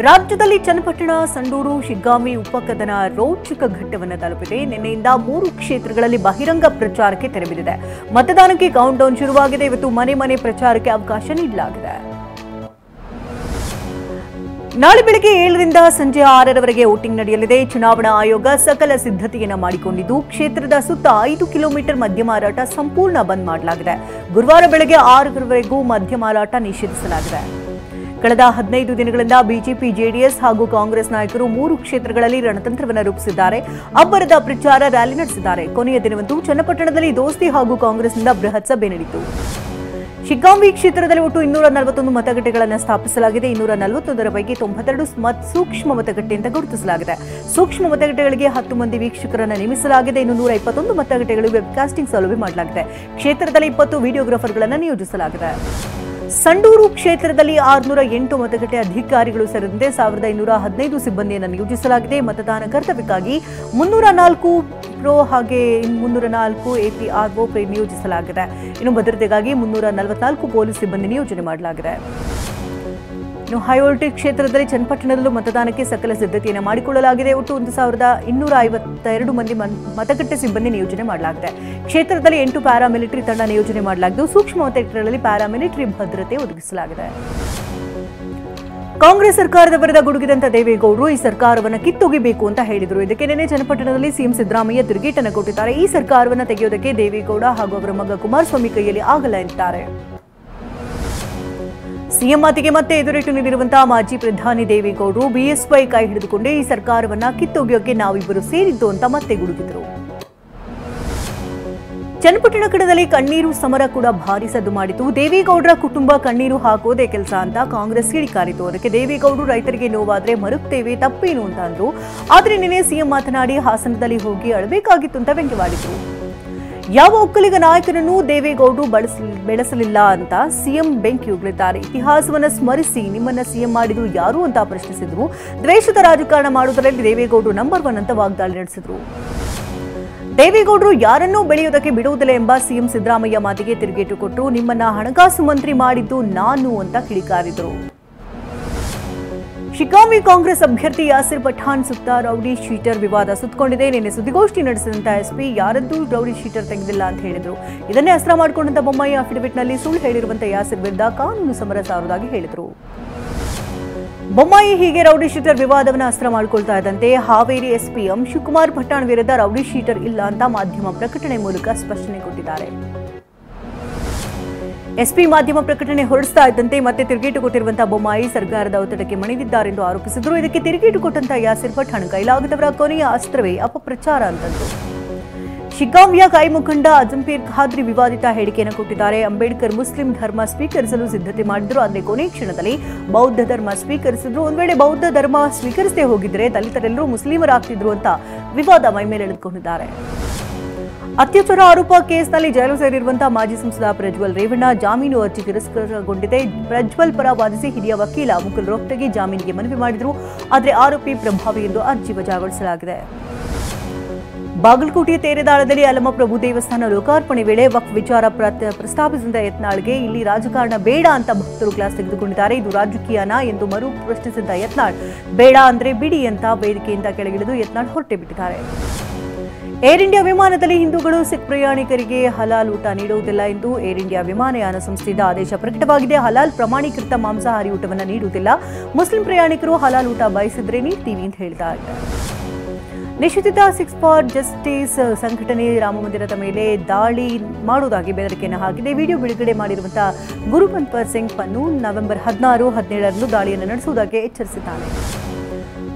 ರಾಜ್ಯದಲ್ಲಿ ಚನ್ನಪಟ್ಟಣ, ಸಂಡೂರು, ಶಿಗ್ಗಾಂವಿ ಉಪಕದನ ರೋಚಕ ಘಟ್ಟವನ್ನು ತಲುಪಿದೆ. ನಿನ್ನೆಯಿಂದ 3 ಕ್ಷೇತ್ರಗಳಲ್ಲಿ ಬಹಿರಂಗ ಪ್ರಚಾರಕ್ಕೆ ತೆರೆ ಬಿದ್ದಿದೆ. ಮತದಾನಕ್ಕೆ ಕೌಂಟ್ ಡೌನ್ ಶುರುವಾಗಿದೆ. ಇವತ್ತು ಮನೆ ಮನೆ ಪ್ರಚಾರಕ್ಕೆ ಅವಕಾಶ ನೀಡಲಾಗಿದೆ. ನಾಳೆ ಬೆಳಗ್ಗೆ 7ರಿಂದ ಸಂಜೆ 6ರವರೆಗೆ ವೋಟಿಂಗ್ ನಡೆಯಲಿದೆ. ಚುನಾವಣಾ ಆಯೋಗ ಸಕಲ ಸಿದ್ಧತೆಯನ್ನು ಮಾಡಿಕೊಂಡಿದ್ದು ಕ್ಷೇತ್ರದ ಸುತ್ತ 5 ಕಿಲೋಮೀಟರ್ ಮದ್ಯ ಮಾರಾಟ ಸಂಪೂರ್ಣ ಬಂದ್ ಮಾಡಲಾಗಿದೆ. ಗುರುವಾರ ಬೆಳಗ್ಗೆ 6ರವರೆಗೂ ಮದ್ಯ ಮಾರಾಟ ನಿಷೇಧಿಸಲಾಗಿದೆ. ಕಳೆದ 15 ದಿನಗಳಿಂದ ಬಿಜೆಪಿ, ಜೆಡಿಎಸ್ ಹಾಗೂ ಕಾಂಗ್ರೆಸ್ ನಾಯಕರು 3 ಕ್ಷೇತ್ರಗಳಲ್ಲಿ ರಣತಂತ್ರವನ್ನು ರೂಪಿಸಿದ್ದಾರೆ. ಅಬ್ಬರದ ಪ್ರಚಾರ ರ್ಯಾಲಿ ನಡೆಸಿದ್ದಾರೆ. ಕೊನೆಯ ದಿನವಂದು ಚನ್ನಪಟ್ಟಣದಲ್ಲಿ ದೋಸ್ತಿ ಹಾಗೂ ಕಾಂಗ್ರೆಸ್ನಿಂದ ಬೃಹತ್ ಸಭೆ ನಡೆಯಿತು. ಶಿಗ್ಗಾಂವಿ ಕ್ಷೇತ್ರದಲ್ಲಿ ಒಟ್ಟು 241 ಮತಗಟ್ಟೆಗಳನ್ನು ಸ್ಥಾಪಿಸಲಾಗಿದೆ. 241ರ ಪೈಕಿ 92 ಸೂಕ್ಷ್ಮ ಮತಗಟ್ಟೆ ಅಂತ ಗುರುತಿಸಲಾಗಿದೆ. ಸೂಕ್ಷ್ಮ ಮತಗಟ್ಟೆಗಳಿಗೆ 10 ಮಂದಿ ವೀಕ್ಷಕರನ್ನು ನೇಮಿಸಲಾಗಿದೆ. 121 ಮತಗಟ್ಟೆಗಳು ವೆಬ್ಕಾಸ್ಟಿಂಗ್ ಸೌಲಭ್ಯ ಮಾಡಲಾಗಿದೆ. ಕ್ಷೇತ್ರದಲ್ಲಿ 20 ವಿಡಿಯೋಗ್ರಾಫರ್ಗಳನ್ನು ನಿಯೋಜಿಸಲಾಗಿದೆ. ಸಂಡೂರು ಕ್ಷೇತ್ರದಲ್ಲಿ 608 ಮತಗಟ್ಟೆ ಅಧಿಕಾರಿಗಳು ಸೇರಿದಂತೆ 1515 ಸಿಬ್ಬಂದಿಯನ್ನು ನಿಯೋಜಿಸಲಾಗಿದೆ. ಮತದಾನ ಕರ್ತವ್ಯಕ್ಕಾಗಿ 304 ಪ್ರೋ ಹಾಗೆ 304 APRO ನಿಯೋಜಿಸಲಾಗಿದೆ. ಇನ್ನು ಭದ್ರತೆಗಾಗಿ 344 ಪೊಲೀಸ್ ಸಿಬ್ಬಂದಿ ನಿಯೋಜನೆ ಮಾಡಲಾಗಿದೆ. ಇನ್ನು ಹೈವೋಲ್ಟೇಜ್ ಕ್ಷೇತ್ರದಲ್ಲಿ ಚನ್ನಪಟ್ಟಣದಲ್ಲೂ ಮತದಾನಕ್ಕೆ ಸಕಲ ಸಿದ್ಧತೆಯನ್ನು ಮಾಡಿಕೊಳ್ಳಲಾಗಿದೆ. ಒಟ್ಟು 1252 ಮಂದಿ ಮತಗಟ್ಟೆ ಸಿಬ್ಬಂದಿ ನಿಯೋಜನೆ ಮಾಡಲಾಗಿದೆ. ಕ್ಷೇತ್ರದಲ್ಲಿ 8 ಪ್ಯಾರಾಮಿಲಿಟರಿ ತಂಡ ನಿಯೋಜನೆ ಮಾಡಲಾಗಿದ್ದು ಸೂಕ್ಷ್ಮ ಮತಗಟ್ಟೆಗಳಲ್ಲಿ ಪ್ಯಾರಾಮಿಲಿಟರಿ ಭದ್ರತೆ ಒದಗಿಸಲಾಗಿದೆ. ಕಾಂಗ್ರೆಸ್ ಸರ್ಕಾರದ ವಿರುದ್ಧ ಗುಡುಗಿದಂತ ದೇವೇಗೌಡರು ಈ ಸರ್ಕಾರವನ್ನು ಕಿತ್ತೊಗೆಯಬೇಕು ಅಂತ ಹೇಳಿದರು. ಇದಕ್ಕೆ ನಿನ್ನೆ ಚನ್ನಪಟ್ಟಣದಲ್ಲಿ ಸಿಎಂ ಸಿದ್ದರಾಮಯ್ಯ ತಿರುಗೇಟನ್ನು ಕೊಟ್ಟಿದ್ದಾರೆ. ಈ ಸರ್ಕಾರವನ್ನು ತೆಗೆಯೋದಕ್ಕೆ ದೇವೇಗೌಡ ಹಾಗೂ ಅವರ ಮಗ ಕುಮಾರಸ್ವಾಮಿ ಕೈಯಲ್ಲಿ ಆಗಲ್ಲ ಎಂದಿದ್ದಾರೆ. ಸಿಎಂ ಮಾತಿಗೆ ಮತ್ತೆ ಎದುರೇಟು ನೀಡಿರುವಂತಹ ಮಾಜಿ ಪ್ರಧಾನಿ ದೇವೇಗೌಡರು ಬಿಎಸ್ವೈ ಕೈ ಹಿಡಿದುಕೊಂಡೇ ಈ ಸರ್ಕಾರವನ್ನ ಕಿತ್ತೊಗೆಯೋಕೆ ನಾವಿಬ್ಬರು ಸೇರಿದ್ದು ಅಂತ ಮತ್ತೆ ಗುಡುಗಿದ್ರು. ಚನ್ನಪಟ್ಟಣ ಕಡದಲ್ಲಿ ಕಣ್ಣೀರು ಸಮರ ಕೂಡ ಭಾರಿ ಸದ್ದು ಮಾಡಿತು. ದೇವೇಗೌಡರ ಕುಟುಂಬ ಕಣ್ಣೀರು ಹಾಕೋದೇ ಕೆಲಸ ಅಂತ ಕಾಂಗ್ರೆಸ್ ಕಿಡಿಕಾರಿತು. ಅದಕ್ಕೆ ದೇವೇಗೌಡರು ರೈತರಿಗೆ ನೋವಾದ್ರೆ ಮರುಗ್ತೇವೆ, ತಪ್ಪೇನು ಅಂತ ಅಂದ್ರು. ಆದ್ರೆ ನಿನ್ನೆ ಸಿಎಂ ಮಾತನಾಡಿ ಹಾಸನದಲ್ಲಿ ಹೋಗಿ ಅಳಬೇಕಾಗಿತ್ತು ಅಂತ ವ್ಯಂಗ್ಯವಾಡಿದ್ರು. ಯಾವ ಒಕ್ಕಲಿಗ ನಾಯಕನನ್ನು ದೇವೇಗೌಡರು ಬೆಳೆಸಲಿಲ್ಲ ಅಂತ ಸಿಎಂ ಬೆಂಕಿ ಉಗುಳಿದ್ದಾರೆ. ಇತಿಹಾಸವನ್ನ ಸ್ಮರಿಸಿ ನಿಮ್ಮನ್ನ ಸಿಎಂ ಮಾಡಿದ್ರು ಯಾರು ಅಂತ ಪ್ರಶ್ನಿಸಿದ್ರು. ದ್ವೇಷದ ರಾಜಕಾರಣ ಮಾಡುವುದರಲ್ಲಿ ದೇವೇಗೌಡರು ನಂಬರ್ 1 ಅಂತ ವಾಗ್ದಾಳಿ ನಡೆಸಿದ್ರು. ದೇವೇಗೌಡರು ಯಾರನ್ನೂ ಬೆಳೆಯುವುದಕ್ಕೆ ಬಿಡುವುದಿಲ್ಲ ಎಂಬ ಸಿಎಂ ಸಿದ್ದರಾಮಯ್ಯ ಮಾತಿಗೆ ತಿರುಗೇಟು ಕೊಟ್ಟರು. ನಿಮ್ಮನ್ನ ಹಣಕಾಸು ಮಂತ್ರಿ ಮಾಡಿದ್ದು ನಾನು ಅಂತ ಕಿಡಿಕಾರಿದ್ರು. ಶಿಗ್ಗಾಂವಿ ಕಾಂಗ್ರೆಸ್ ಅಭ್ಯರ್ಥಿ ಯಾಸಿರ್ ಪಠಾಣ್ ಸುತ್ತ ರೌಡಿ ಶೀಟರ್ ವಿವಾದ ಸುತ್ತಕೊಂಡಿದೆ. ನಿನ್ನೆ ಸುದ್ದಿಗೋಷ್ಠಿ ನಡೆಸಿದಂತ ಎಸ್ಪಿ ಯಾರದ್ದೂ ರೌಡಿ ಶೀಟರ್ ತೆಗೆದಿಲ್ಲ ಅಂತ ಹೇಳಿದ್ರು. ಇದನ್ನೇ ಅಸ್ತ್ರ ಮಾಡಿಕೊಂಡಂತ ಬೊಮ್ಮಾಯಿ ಅಫಿಡವಿಟ್ನಲ್ಲಿ ಸುಳ್ಳು ಹೇಳಿರುವಂತಹ ಯಾಸಿರ್ ವಿರುದ್ಧ ಕಾನೂನು ಸಮರ ಸಾರುವುದಾಗಿ ಹೇಳಿದರು. ಬೊಮ್ಮಾಯಿ ಹೀಗೆ ರೌಡಿ ಶೀಟರ್ ವಿವಾದವನ್ನು ಅಸ್ತ್ರ ಮಾಡಿಕೊಳ್ತಾ ಇದ್ದಂತೆ ಹಾವೇರಿ ಎಸ್ಪಿ ಶಿವಕುಮಾರ್ ಪಠಾಣ್ ವಿರುದ್ಧ ರೌಡಿ ಶೀಟರ್ ಇಲ್ಲ ಅಂತ ಮಾಧ್ಯಮ ಪ್ರಕಟಣೆ ಮೂಲಕ ಸ್ಪಷ್ಟನೆ ಕೊಟ್ಟಿದ್ದಾರೆ. ಎಸ್ಪಿ ಮಾಧ್ಯಮ ಪ್ರಕಟಣೆ ಹೊರಡಿಸ್ತಾ ಇದ್ದಂತೆ ಮತ್ತೆ ತಿರುಗೇಟು ಕೊಟ್ಟಿರುವಂತಹ ಬೊಮ್ಮಾಯಿ ಸರ್ಕಾರದ ಒತ್ತಡಕ್ಕೆ ಮಣಿದಿದ್ದಾರೆಂದು ಆರೋಪಿಸಿದರು. ಇದಕ್ಕೆ ತಿರುಗೇಟು ಕೊಟ್ಟಂತಹ ಯಾಸಿರ್ ಪಠಾಣ್ ಕೈಲಾಗದವರ ಕೊನೆಯ ಅಸ್ತ್ರವೇ ಅಪಪ್ರಚಾರ ಅಂತಂದ್ರು. ಶಿಗ್ಗಾಂವಿಯ ಕೈ ಮುಖಂಡ ಅಜಂಪೀರ್ ಖಾದ್ರಿ ವಿವಾದಿತ ಹೇಳಿಕೆಯನ್ನು ಕೊಟ್ಟಿದ್ದಾರೆ. ಅಂಬೇಡ್ಕರ್ ಮುಸ್ಲಿಂ ಧರ್ಮ ಸ್ವೀಕರಿಸಲು ಸಿದ್ಧತೆ ಮಾಡಿದ್ರು. ಆದರೆ ಕೊನೆ ಕ್ಷಣದಲ್ಲಿ ಬೌದ್ಧ ಧರ್ಮ ಸ್ವೀಕರಿಸಿದ್ರು. ಒಂದ್ ವೇಳೆ ಬೌದ್ಧ ಧರ್ಮ ಸ್ವೀಕರಿಸದೇ ಹೋಗಿದ್ರೆ ದಲಿತರೆಲ್ಲರೂ ಮುಸ್ಲಿಮರಾಗ್ತಿದ್ರು ಅಂತ ವಿವಾದ ಮೈಮೇಲೆ ಎಳೆದುಕೊಂಡಿದ್ದಾರೆ. ಅತ್ಯಾಚಾರ ಆರೋಪ ಕೇಸ್ನಲ್ಲಿ ಜೈಲು ಸೇರಿರುವಂತಹ ಮಾಜಿ ಸಂಸದ ಪ್ರಜ್ವಲ್ ರೇವಣ್ಣ ಜಾಮೀನು ಅರ್ಜಿ ತಿರಸ್ಕೃತಗೊಂಡಿದೆ. ಪ್ರಜ್ವಲ್ ಪರ ವಾದಿಸಿ ಹಿರಿಯ ವಕೀಲ ಮುಕುಲ್ ರೋಹ್ಟಗಿ ಜಾಮೀನಿಗೆ ಮನವಿ ಮಾಡಿದ್ರು. ಆದರೆ ಆರೋಪಿ ಪ್ರಭಾವಿ ಎಂದು ಅರ್ಜಿ ವಜಾಗೊಳಿಸಲಾಗಿದೆ. ಬಾಗಲಕೋಟೆಯ ತೇರೆದಾಳದಲ್ಲಿ ಅಲ್ಲಮಪ್ರಭು ದೇವಸ್ಥಾನ ಲೋಕಾರ್ಪಣೆ ವೇಳೆ ವಕ್ಫ್ ವಿಚಾರ ಪ್ರಸ್ತಾಪಿಸಿದ ಯತ್ನಾಳ್ಗೆ ಇಲ್ಲಿ ರಾಜಕಾರಣ ಬೇಡ ಅಂತ ಭಕ್ತರು ಕ್ಲಾಸ್ ತೆಗೆದುಕೊಂಡಿದ್ದಾರೆ. ಇದು ರಾಜಕೀಯನ ಎಂದು ಮರು ಪ್ರಶ್ನಿಸಿದ ಯತ್ನಾಳ್ ಬೇಡ ಅಂದ್ರೆ ಬಿಡಿ ಅಂತ ವೇದಿಕೆಯಿಂದ ಕೆಳಗಿಳಿದು ಯತ್ನಾಳ್ ಹೊರಟೆ ಬಿಟ್ಟಿದ್ದಾರೆ. ಏರ್ ಇಂಡಿಯಾ ವಿಮಾನದಲ್ಲಿ ಹಿಂದೂಗಳು ಸಿಖ್ ಪ್ರಯಾಣಿಕರಿಗೆ ಹಲಾಲ್ ಊಟ ನೀಡುವುದಿಲ್ಲ ಎಂದು ಏರ್ ಇಂಡಿಯಾ ವಿಮಾನಯಾನ ಸಂಸ್ಥೆಯಿಂದ ಆದೇಶ ಪ್ರಕಟವಾಗಿದೆ. ಹಲಾಲ್ ಪ್ರಮಾಣೀಕೃತ ಮಾಂಸಾಹಾರಿ ಊಟವನ್ನು ನೀಡುವುದಿಲ್ಲ. ಮುಸ್ಲಿಂ ಪ್ರಯಾಣಿಕರು ಹಲಾಲ್ ಊಟ ಬಯಸಿದ್ರೆ ನೀಡ್ತೀವಿ ಅಂತ ಹೇಳಿದ್ದಾರೆ. ನಿಷೇಧಿತ ಸಿಕ್ಸ್ ಫಾರ್ ಜಸ್ಟಿಸ್ ಸಂಘಟನೆ ರಾಮಮಂದಿರದ ಮೇಲೆ ದಾಳಿ ಮಾಡುವುದಾಗಿ ಬೆದರಿಕೆಯನ್ನು ಹಾಕಿದೆ. ವಿಡಿಯೋ ಬಿಡುಗಡೆ ಮಾಡಿರುವಂತಹ ಗುರುಪಂತ್ವರ್ ಸಿಂಗ್ ಪನ್ನು ನವೆಂಬರ್ 16, 17ರಂದು ದಾಳಿಯನ್ನು ನಡೆಸುವುದಾಗಿ ಎಚ್ಚರಿಸಿದ್ದಾನೆ.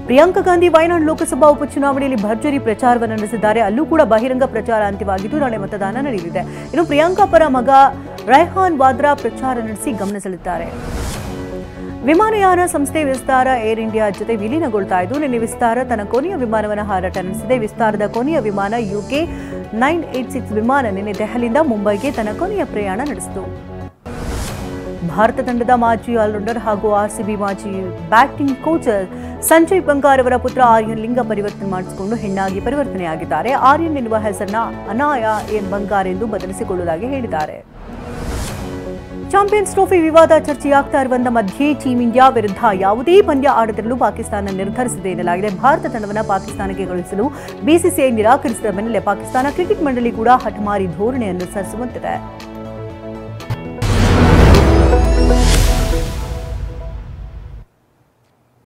ಪ್ರಿಯಾಂಕಾ ಗಾಂಧಿ ವಯನಾಡ್ ಲೋಕಸಭಾ ಉಪಚುನಾವಣೆಯಲ್ಲಿ ಭರ್ಜರಿ ಪ್ರಚಾರವನ್ನು ನಡೆಸಿದ್ದಾರೆ. ಅಲ್ಲೂ ಕೂಡ ಬಹಿರಂಗ ಪ್ರಚಾರ ಅಂತ್ಯವಾಗಿದ್ದು ನಾಳೆ ಮತದಾನ ನಡೆಯಲಿದೆ. ಇನ್ನು ಪ್ರಿಯಾಂಕಾ ಪರ ಮಗ ರೈಹಾನ್ ವಾದ್ರಾ ಪ್ರಚಾರ ನಡೆಸಿ ಗಮನ ಸೆಳೆದಿದ್ದಾರೆ. ವಿಮಾನಯಾನ ಸಂಸ್ಥೆ ವಿಸ್ತಾರ ಏರ್ ಇಂಡಿಯಾ ಜೊತೆ ವಿಲೀನಗೊಳ್ತಾ ಇದ್ದು ನಿನ್ನೆ ವಿಸ್ತಾರ ತನ್ನ ಕೊನೆಯ ವಿಮಾನವನ್ನು ಹಾರಾಟ ನಡೆಸಿದೆ. ವಿಸ್ತಾರದ ಕೊನೆಯ ವಿಮಾನ UK 986 ವಿಮಾನ ನಿನ್ನೆ ದೆಹಲಿಯಿಂದ ಮುಂಬೈಗೆ ತನ್ನ ಕೊನೆಯ ಪ್ರಯಾಣ ನಡೆಸಿತು. ಭಾರತ ತಂಡದ ಮಾಜಿ ಆಲ್ರೌಂಡರ್ ಹಾಗೂ RCB ಮಾಜಿ ಬ್ಯಾಟಿಂಗ್ ಕೋಚ್ ಸಂಜಯ್ ಬಂಗಾರ್ ಅವರ ಪುತ್ರ ಆರ್ಯನ್ ಲಿಂಗ ಪರಿವರ್ತನೆ ಮಾಡಿಸಿಕೊಂಡು ಹೆಣ್ಣಾಗಿ ಪರಿವರ್ತನೆಯಾಗಿದ್ದಾರೆ. ಆರ್ಯನ್ ಎನ್ನುವ ಹೆಸರನ್ನ ಅನಾಯ ಬಂಗಾರ್ ಎಂದು ಬದಲಿಸಿಕೊಳ್ಳುವುದಾಗಿ ಹೇಳಿದ್ದಾರೆ. ಚಾಂಪಿಯನ್ಸ್ ಟ್ರೋಫಿ ವಿವಾದ ಚರ್ಚೆಯಾಗ್ತಾ ಇರುವಂತ ಮಧ್ಯೆ ಟೀಂ ಇಂಡಿಯಾ ವಿರುದ್ಧ ಯಾವುದೇ ಪಂದ್ಯ ಆಡದಿರಲು ಪಾಕಿಸ್ತಾನ ನಿರ್ಧರಿಸಿದೆ ಎನ್ನಲಾಗಿದೆ. ಭಾರತ ತಂಡವನ್ನು ಪಾಕಿಸ್ತಾನಕ್ಕೆ ಕಳುಹಿಸಲು ಬಿಸಿಸಿಐ ನಿರಾಕರಿಸಿದ ಬೆನ್ನಲ್ಲೇ ಪಾಕಿಸ್ತಾನ ಕ್ರಿಕೆಟ್ ಮಂಡಳಿ ಕೂಡ ಹಠಮಾರಿ ಧೋರಣೆ ಅನುಸರಿಸುವಂತಿದೆ.